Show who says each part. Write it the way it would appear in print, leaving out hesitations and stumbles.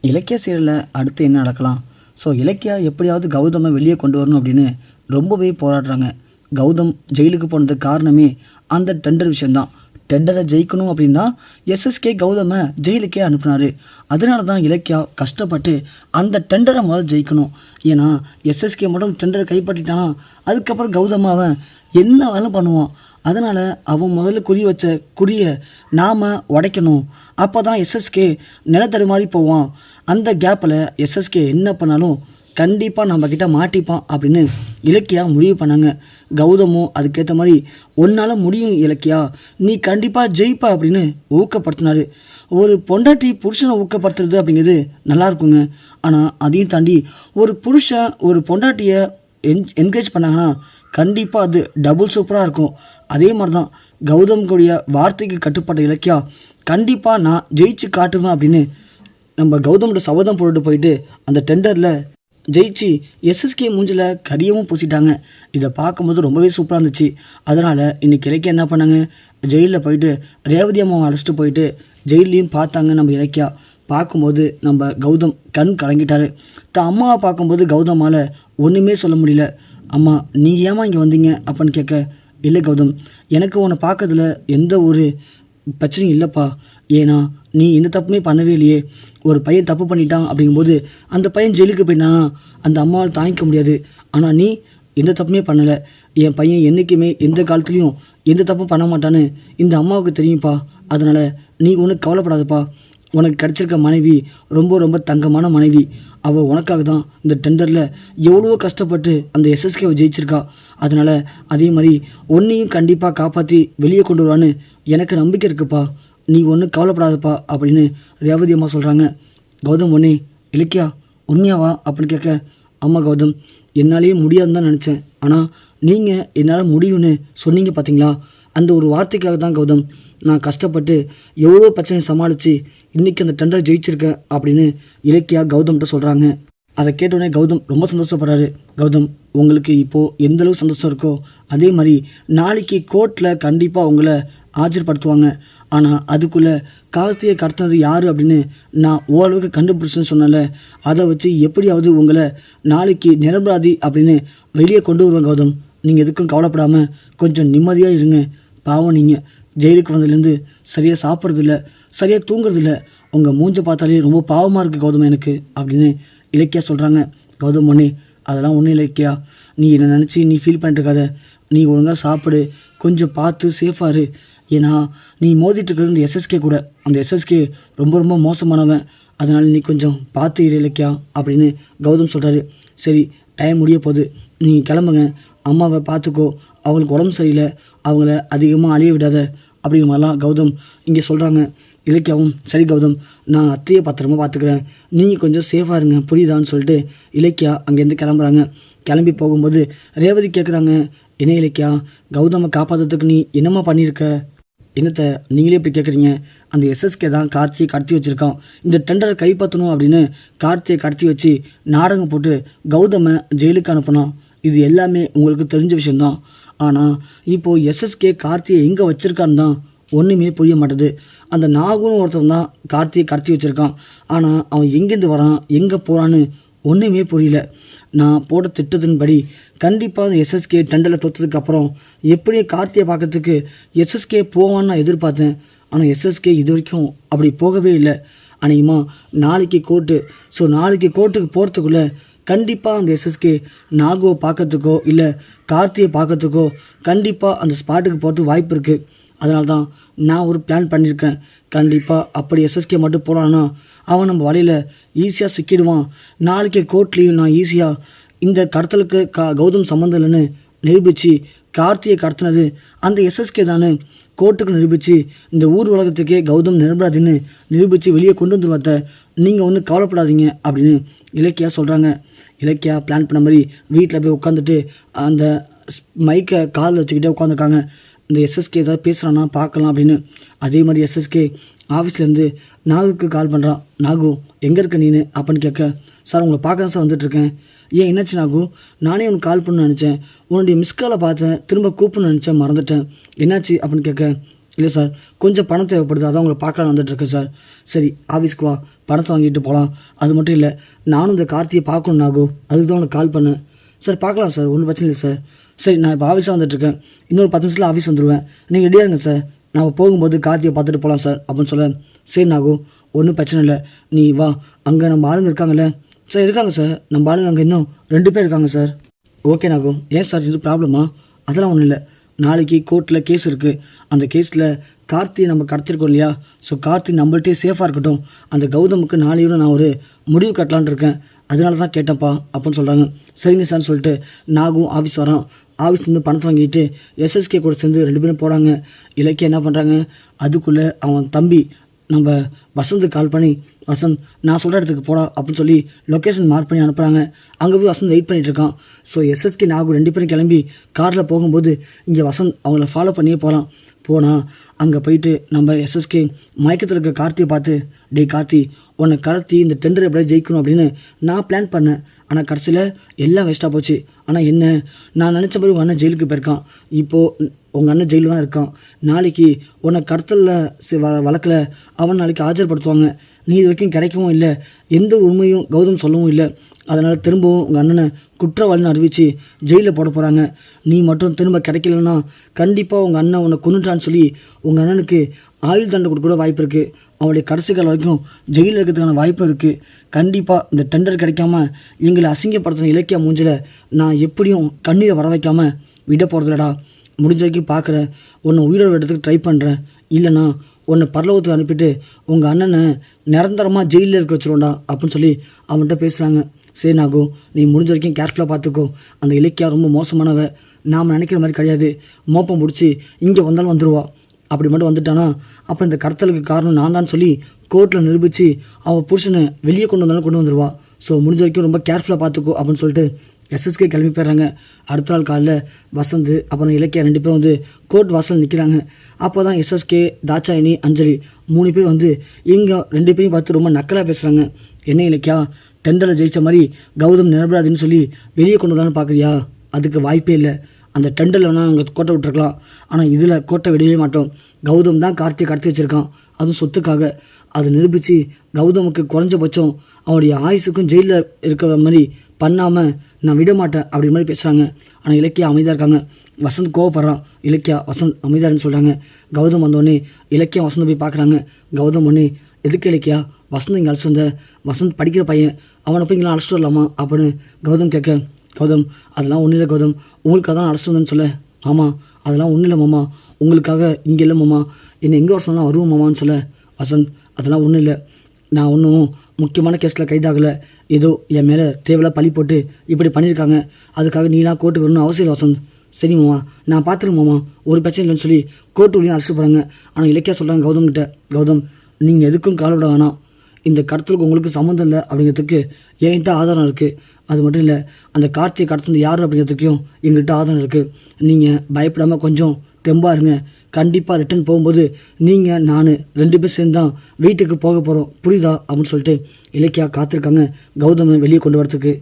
Speaker 1: இலக்கிய சீரியலில் அடுத்து என்ன நடக்கலாம்? ஸோ இலக்கியா எப்படியாவது கௌதமை வெளியே கொண்டு வரணும் அப்படின்னு ரொம்பவே போராடுறாங்க. கௌதம் ஜெயிலுக்கு போனதுக்கு காரணமே அந்த டெண்டர் விஷயந்தான். டெண்டரை ஜெயிக்கணும் அப்படின்னா எஸ்எஸ்கே கௌதமை ஜெயிலுக்கே அனுப்புனாரு. அதனால தான் இலக்கியா கஷ்டப்பட்டு அந்த டெண்டரை முதல்ல ஜெயிக்கணும். ஏன்னா எஸ்எஸ்கே மட்டும் டெண்டரை கைப்பற்றிட்டானா அதுக்கப்புறம் கௌதம் அவன் என்ன வேணும் பண்ணுவான். அதனால் அவன் முதல்ல குறி வச்ச குறியை நாம் உடைக்கணும். அப்போ தான் எஸ்எஸ்கே நிலத்தடி மாதிரி போவான். அந்த கேப்பில் எஸ்எஸ்கே என்ன பண்ணாலும் கண்டிப்பாக நம்மக்கிட்ட மாட்டிப்பான் அப்படின்னு இலக்கியா முடிவு பண்ணாங்க. கௌதமும் அதுக்கேற்ற மாதிரி ஒன்றால் முடியும் இலக்கியா, நீ கண்டிப்பாக ஜெயிப்பா அப்படின்னு ஊக்கப்படுத்தினார். ஒரு பொண்டாட்டி புருஷனை ஊக்கப்படுத்துறது அப்படிங்கிறது நல்லா இருக்குங்க. ஆனால் அதையும் தாண்டி ஒரு புருஷன் ஒரு பொண்டாட்டியை என்கரேஜ் பண்ணாங்கன்னா கண்டிப்பாக அது டபுள் சூப்பராக இருக்கும். அதே மாதிரி தான் கௌதம்குடைய வார்த்தைக்கு கட்டுப்பட்ட இலக்கியா கண்டிப்பாக நான் ஜெயிச்சு காட்டுவேன் அப்படின்னு நம்ம கௌதமோட சபதம் போட்டு போயிட்டு அந்த டெண்டரில் ஜெயிச்சு எஸ்எஸ்கே மூஞ்சில் கரியவும் பூசிட்டாங்க. இதை பார்க்கும்போது ரொம்பவே சூப்பராக இருந்துச்சு. அதனால் இன்றைக்கி இலக்கியா என்ன பண்ணாங்க, ஜெயிலில் போயிட்டு ரேவதி அம்மாவை அழைச்சிட்டு போயிட்டு ஜெயிலையும் பார்த்தாங்க. நம்ம இலக்கியா பார்க்கும்போது நம்ம கௌதம் கண் கலங்கிட்டார். தான் அம்மாவை பார்க்கும்போது கௌதமால் ஒன்றுமே சொல்ல முடியல. அம்மா நீங்கள் ஏமா இங்கே வந்தீங்க அப்படின்னு கேட்க, இல்லை கௌதம், எனக்கு உன்னை பார்க்கறதுல எந்த ஒரு பிரச்சனையும் இல்லைப்பா. ஏன்னா நீ எந்த தப்புமே பண்ணவே இல்லையே. ஒரு பையன் தப்பு பண்ணிட்டான் அப்படிங்கும்போது அந்த பையன் ஜெயிலுக்கு போயிட்டானா அந்த அம்மாவால் தாங்கிக்க முடியாது. ஆனால் நீ எந்த தப்புமே பண்ணலை. என் பையன் என்றைக்குமே எந்த காலத்துலேயும் எந்த தப்பும் பண்ண மாட்டான்னு இந்த அம்மாவுக்கு தெரியும்ப்பா. அதனால் நீ ஒன்றும் கவலைப்படாதப்பா. உனக்கு கிடச்சிருக்க மனைவி ரொம்ப ரொம்ப தங்கமான மனைவி. அவள் உனக்காக தான் இந்த டெண்டரில் எவ்வளோ கஷ்டப்பட்டு அந்த எஸ்எஸ்கேவை ஜெயிச்சிருக்கா. அதனால் அதே மாதிரி ஒன்றையும் கண்டிப்பாக காப்பாற்றி வெளியே கொண்டு வருவான்னு எனக்கு நம்பிக்கை இருக்குப்பா. நீ ஒன்றும் கவலைப்படாதப்பா அப்படின்னு ரேவதி அம்மா சொல்கிறாங்க. கௌதம் ஒன்னே, இலக்கியா உண்மையாவா அப்படின்னு கேட்க, அம்மா கௌதம், என்னாலேயே முடியாதுன்னு தான் நினச்சேன். ஆனால் நீங்கள் என்னால் முடியும்னு சொன்னீங்க பார்த்தீங்களா, அந்த ஒரு வார்த்தைக்காக தான் கௌதம் நான் கஷ்டப்பட்டு எவ்வளோ பிரச்சனை சமாளித்து இன்றைக்கி அந்த டெண்டரை ஜெயிச்சிருக்கேன் அப்படின்னு இலக்கியா கௌதம்கிட்ட சொல்கிறாங்க. அதை கேட்டோடனே கௌதம் ரொம்ப சந்தோஷப்படுறாரு. கௌதம், உங்களுக்கு இப்போது எந்தளவு சந்தோஷம் இருக்கோ அதே மாதிரி நாளைக்கு கோர்ட்டில் கண்டிப்பாக உங்களை ஆஜர்படுத்துவாங்க. ஆனால் அதுக்குள்ளே கார்த்தியை கடத்தினது யார் அப்படின்னு நான் ஓரளவுக்கு கண்டுபிடிச்சேன்னு சொன்னால, அதை வச்சு எப்படியாவது உங்களை நாளைக்கு நிரபராதி அப்படின்னு வெளியே கொண்டு வருவேன். கௌதம், நீங்கள் எதுக்கும் கவலைப்படாமல் கொஞ்சம் நிம்மதியாக இருங்க. பாவம், நீங்கள் ஜெயிலுக்கு வந்ததுலேருந்து சரியாக சாப்பிட்றதில்ல, சரியாக தூங்குறதில்ல. உங்கள் மூஞ்சை பார்த்தாலே ரொம்ப பாவமாக இருக்குது கௌதம் எனக்கு அப்படின்னு இலக்கியா சொல்கிறாங்க. கௌதம் ஒன்னே, அதெல்லாம் ஒன்றும் இலக்கியா, நீ என்னை நினச்சி நீ ஃபீல் பண்ணிட்டுருக்காத. நீ ஒழுங்காக சாப்பிடு, கொஞ்சம் பார்த்து சேஃபாக இரு. ஏன்னா நீ மோதிட்டு இருக்கிறது இந்த எஸ்எஸ்கே கூட. அந்த எஸ்எஸ்கே ரொம்ப ரொம்ப மோசமானவன். அதனால் நீ கொஞ்சம் பார்த்து இரு இலக்கியா அப்படின்னு கௌதம் சொல்கிறாரு. சரி, டைம் முடிய போகுது, நீங்கள் கிளம்புங்க. அம்மாவை பார்த்துக்கோ, அவங்களுக்கு உடம்பு சரியில்லை, அவங்கள அதிகமாக அழிய விடாத அப்படிங்கிற மாதிரிலாம் கௌதம் இங்கே சொல்கிறாங்க. இலக்கியாவும் சரி கௌதம், நான் அத்தையை பத்திரமா பார்த்துக்கிறேன், நீங்கள் கொஞ்சம் சேஃபாக இருங்க, புரியுதான்னு சொல்லிட்டு இலக்கியா அங்கேருந்து கிளம்புறாங்க. கிளம்பி போகும்போது ரேவதி கேட்குறாங்க, என்ன இலக்கியா, கௌதமை காப்பாற்றுறதுக்கு நீ என்னம்மா பண்ணியிருக்க? என்னத்தை நீங்களே இப்படி கேட்குறீங்க? அந்த எஸ்எஸ்கே தான் கார்த்தியை கடத்தி வச்சுருக்கான். இந்த டெண்டரை கைப்பற்றணும் அப்படின்னு கார்த்தியை கடத்தி வச்சு நாடகம் போட்டு கௌதமை ஜெயிலுக்கு அனுப்பினான். இது எல்லாமே உங்களுக்கு தெரிஞ்ச விஷயந்தான். ஆனால் இப்போது எஸ்எஸ்கே கார்த்தியை எங்கே வச்சுருக்கான்னு தான் ஒன்றுமே புரிய மாட்டேது. அந்த நாகுன்னு ஒருத்தன் தான் கார்த்தியை கடத்தி வச்சுருக்கான். ஆனால் அவன் எங்கேருந்து வரான், எங்கே போகிறான்னு ஒன்றுமே புரியல. நான் போட திட்டத்தின்படி கண்டிப்பாக அந்த எஸ்எஸ்கே டெண்டரில் தோற்றதுக்கப்புறம் எப்படியும் கார்த்தியை பார்க்கறதுக்கு எஸ்எஸ்கே போவான்னு நான் எதிர்பார்த்தேன். ஆனால் எஸ்எஸ்கே இது வரைக்கும் அப்படி போகவே இல்லை. அநேகமாக நாளைக்கு கோர்ட்டு. ஸோ நாளைக்கு கோர்ட்டுக்கு போகிறதுக்குள்ளே கண்டிப்பாக அந்த எஸ்எஸ்கே நாகுவை பார்க்கறதுக்கோ இல்லை கார்த்தியை பார்க்கறதுக்கோ கண்டிப்பாக அந்த ஸ்பாட்டுக்கு போகிறதுக்கு வாய்ப்பு இருக்குது. அதனால தான் நான் ஒரு பிளான் பண்ணியிருக்கேன். கண்டிப்பாக அப்படி எஸ்எஸ்கே மட்டும் போகிறான்னா அவன் நம்ம வலையில் ஈஸியாக சிக்கிடுவான். நாளைக்கு கோர்ட்லேயும் நான் ஈஸியாக இந்த கடத்தலுக்கு கௌதம் சம்மந்தம் இல்லைன்னு நிரூபித்து கார்த்தியை கடத்தினது அந்த எஸ்எஸ்கே தானே கோர்ட்டுக்கு நிரூபித்து இந்த ஊர் உலகத்துக்கே கௌதம் நிரபராதின்னு நிரூபித்து வெளியே கொண்டு வந்துருவாத்த. நீங்கள் ஒன்றும் கவலைப்படாதீங்க அப்படின்னு இலக்கியா சொல்கிறாங்க. இலக்கியா பிளான் பண்ண மாதிரி வீட்டில் போய் உட்காந்துட்டு அந்த மைக்கை காலில் வச்சுக்கிட்டே உட்காந்துருக்காங்க. இந்த எஸ்எஸ்கே ஏதாவது பேசுகிறான்னா பார்க்கலாம் அப்படின்னு. அதே மாதிரி எஸ்எஸ்கே ஆஃபீஸ்லேருந்து நாகுக்கு கால் பண்ணுறான். நாகு, எங்கே இருக்க நீனு அப்படின்னு கேட்க, சார் உங்களை பார்க்க தான் சார் வந்துட்டுருக்கேன். ஏன் என்னாச்சு நாகு? நானே உனக்கு கால் பண்ண நினச்சேன், உன்னுடைய மிஸ்காலை பார்த்தேன், திரும்ப கூப்பிடணும்னு நினச்சேன், மறந்துட்டேன். என்னாச்சு அப்படின்னு கேட்க, இல்லை சார், கொஞ்சம் பணம் தேவைப்படுது, அதான் உங்களை பார்க்கலாம் வந்துட்டுருக்கேன் சார். சரி, ஆஃபீஸ்க்கு வா, பணத்தை வாங்கிட்டு போகலாம். அது மட்டும் இல்லை, நானும் இந்த கார்த்தியை பார்க்கணும் நாகு, அதுக்கு தான் உனக்கு கால் பண்ணேன். சார் பார்க்கலாம் சார், ஒன்றும் பிரச்சனை இல்லை சார். சரி, நான் இப்போ ஆஃபீஸாக வந்துட்டுருக்கேன், இன்னொரு 10 நிமிஷத்தில் ஆஃபீஸ் வந்துடுவேன், நீங்கள் ரெடியாக இருங்க சார், நான் போகும்போது கார்த்தியை பார்த்துட்டு போகலாம் சார் அப்படின்னு சொல்ல, சரி நாகு ஒன்றும் பிரச்சனை இல்லை, நீ வா, அங்கே நம்ம ஆளுங்க இருக்காங்கல்ல. சார் இருக்காங்க சார், நம்ம ஆளுங்க அங்கே இன்னும் 2 பேர் இருக்காங்க சார். ஓகே நாகு, ஏன் சார் இது ப்ராப்ளமா? அதெல்லாம் ஒன்றும் இல்லை, நாளைக்கு கோர்ட்டில் கேஸ் இருக்குது, அந்த கேஸில் கார்த்தியை நம்ம கடத்திருக்கோம் இல்லையா, ஸோ கார்த்தி நம்மள்ட்டே சேஃபாக இருக்கட்டும், அந்த கௌதமுக்கு நாளையோட நான் ஒரு முடிவு கட்டலான் இருக்கேன், அதனால தான் கேட்டேன்ப்பா அப்படின்னு சொல்கிறாங்க. சரிங்க சார்னு சொல்லிட்டு நாகும் ஆஃபீஸ் வரான். ஆஃபீஸ்லேருந்து பணத்தை வாங்கிட்டு எஸ்எஸ்கே கூட சேர்ந்து 2 பேரும் போகிறாங்க. இலக்கியம் என்ன பண்ணுறாங்க, அதுக்குள்ளே அவன் தம்பி நம்ம வசந்த் கால் பண்ணி, வசந்த் நான் சொல்கிற இடத்துக்கு போடா அப்படின்னு சொல்லி லொக்கேஷன் மார்க் பண்ணி அனுப்புகிறாங்க. அங்கே போய் வசந்த் வெயிட் பண்ணிகிட்டு இருக்கான். ஸோ எஸ்எஸ்கே நாகு 2 பேரும் கிளம்பி காரில் போகும்போது இங்கே வசந்த் அவங்கள ஃபாலோ பண்ணியே போகிறான். போனால் அங்கே போயிட்டு நம்ம எஸ்எஸ்கே மயக்கத்தில் இருக்க கார்த்தியை பார்த்து, டே கார்த்தி, உன்னை கடத்தி இந்த டெண்டர் எப்படியா ஜெயிக்கணும் அப்படின்னு நான் பிளான் பண்ணேன், ஆனால் கடைசியில் எல்லாம் வேஸ்ட்டாக போச்சு. ஆனால் என்ன, நான் நினச்ச மாதிரி உங்கள் அண்ணன் ஜெயிலுக்கு போயிருக்கான், இப்போது உங்கள் அண்ணன் ஜெயிலில் தான் இருக்கான், நாளைக்கு உன்னை கடத்தலில் வழக்கில் அவன் நாளைக்கு ஆஜர்படுத்துவாங்க, நீ இது வரைக்கும் கிடைக்கவும் இல்லை, எந்த உண்மையும் கௌதம் சொல்லவும் இல்லை, அதனால் திரும்பவும் உங்கள் அண்ணனை குற்றவாளின்னு அறிவித்து ஜெயிலில் போட போகிறாங்க. நீ மட்டும் திரும்ப கிடைக்கலன்னா கண்டிப்பாக உங்கள் அண்ணன் உன்னை கொன்னுட்டான்னு சொல்லி உங்கள் அண்ணனுக்கு ஆயுள் தண்டனை கொடுக்க கூட வாய்ப்பு இருக்குது, அவனுடைய கடைசி காலம் வரைக்கும் ஜெயிலில் இருக்கிறதுக்கான வாய்ப்பு இருக்குது. கண்டிப்பாக இந்த டெண்டர் கிடைக்காம எங்களை அசிங்கப்படுத்தின இலக்கிய மூஞ்சில் நான் எப்படியும் கண்ணீரை வர வைக்காமல் விட போகிறதில்லடா, முடிஞ்ச வரைக்கும் பார்க்குறேன், உன்னை உயிரோட இடத்துக்கு ட்ரை பண்ணுறேன், இல்லைனா உன்னை பரலோகத்துக்கு அனுப்பிட்டு உங்கள் அண்ணனை நிரந்தரமாக ஜெயிலில் இருக்க வச்சுருவோண்டா அப்படின்னு சொல்லி அவன்கிட்ட பேசுகிறாங்க. சரி நாகு, நீ முடிஞ்ச வரைக்கும் கேர்ஃபுல்லாக பார்த்துக்கோ, அந்த இலக்கியா ரொம்ப மோசமானவ, நாம் நினைக்கிற மாதிரி கிடையாது, மோப்பம் முடிச்சு இங்கே வந்தாலும் வந்துடுவா, அப்படி மட்டும் வந்துட்டானா அப்புறம் இந்த கடத்தலுக்கு காரணம் நான் தான் சொல்லி கோர்ட்டில் நிரூபித்து அவள் புருஷனை வெளியே கொண்டு வந்தாலும் கொண்டு வந்துடுவா. ஸோ முடிஞ்ச வரைக்கும் ரொம்ப கேர்ஃபுல்லாக பார்த்துக்கோ அப்படின்னு சொல்லிட்டு எஸ்எஸ்கே கிளம்பி போயிடுறாங்க. அடுத்த நாள் காலையில் வசந்த் அப்புறம் இலக்கியா 2 பேரும் வந்து கோர்ட் வாசல் நிற்கிறாங்க. அப்போ தான் எஸ்எஸ்கே, தாட்சாயினி, அஞ்சலி 3 பேர் வந்து இவங்க 2 பேரையும் பார்த்து ரொம்ப நக்கலாக பேசுகிறாங்க. என்ன இலக்கியா, டெண்டரில் ஜெயித்த மாதிரி கௌதம் நிரபராதின்னு சொல்லி வெளியே கொண்டு வந்தாலும் பார்க்குறியா? அதுக்கு வாய்ப்பே இல்லை, அந்த டெண்டரில் வேணால் அங்கே கோட்டை விட்டுருக்கலாம், ஆனால் இதில் கோட்டை விடவே மாட்டோம். கௌதம் தான் கார்த்தியை கடத்தி வச்சுருக்கான், அதுவும் சொத்துக்காக. அதை நிரூபித்து கௌதமுக்கு குறைஞ்சபட்சம் அவனுடைய ஆயுசுக்கும் ஜெயிலில் இருக்கிற மாதிரி பண்ணாமல் நான் விட மாட்டேன் அப்படி மாதிரி பேசுகிறாங்க. ஆனால் இலக்கியா அமைதியாக இருக்காங்க. வசந்த் கோவப்படுறான். இலக்கியா வசந்த் அமைதியாருன்னு சொல்கிறாங்க. கௌதம் வந்தோடனே இலக்கியா வசந்த் போய் பார்க்குறாங்க. கௌதம் ஒன்று, எதுக்கு இலக்கியா வசந்த் இங்கே அழைச்சிட்டு வந்த, வசந்த் படிக்கிற பையன், அவனை போய் இங்கெல்லாம் அழைச்சிட்டு வரலாமா அப்படின்னு கௌதம் கேட்க, கௌதம் அதெல்லாம் ஒன்றும் இல்லை கௌதம், உங்களுக்காக தான் அழைச்சிட்டு வந்தேன்னு சொல்ல, ஆமாம் அதெல்லாம் ஒன்றும் இல்லை மாமா, உங்களுக்காக இங்கே இல்லை மாமா, என்னை எங்கே வர சொன்னால் வருவோம் மாமான்னு சொல்ல, வசந்த் அதெல்லாம் ஒன்றும் இல்லை, நான் ஒன்றும் முக்கியமான கேஸில் கைதாகலை, ஏதோ என் மேலே தேவையில்லாம் பழி போட்டு இப்படி பண்ணியிருக்காங்க, அதுக்காக நீலாம் கோர்ட்டுக்கு வரணும்னு அவசியம் இல்லை வசந்த். சரி மாமா, நான் பார்த்துருங்க மாமா, ஒரு பிரச்சனை இல்லைன்னு சொல்லி கோர்ட்டு வழியும் அழைச்சிட்டு போகிறாங்க. ஆனால் இலக்கியா சொல்கிறாங்க கௌதம் கிட்ட, கௌதம் நீங்கள் எதுக்கும் கவலைப்பட வேணாம், இந்த கடத்தலுக்கு உங்களுக்கு சம்மந்தம் இல்லை அப்படிங்கிறதுக்கு என்கிட்ட ஆதாரம் இருக்குது, அது மட்டும் இல்லை அந்த கார்த்தியை கடத்துறது யார் அப்படிங்கிறதுக்கும் எங்கள்கிட்ட ஆதாரம் இருக்குது, நீங்கள் பயப்படாமல் கொஞ்சம் தெம்பாக இருங்க, கண்டிப்பாக ரிட்டன் போகும்போது நீங்கள் நான் 2 பேர் சேர்ந்து தான் வீட்டுக்கு போக போகிறோம், புரியுதா அப்படின்னு சொல்லிட்டு இலக்கியா காத்திருக்காங்க கௌதமை வெளியே கொண்டு வரத்துக்கு.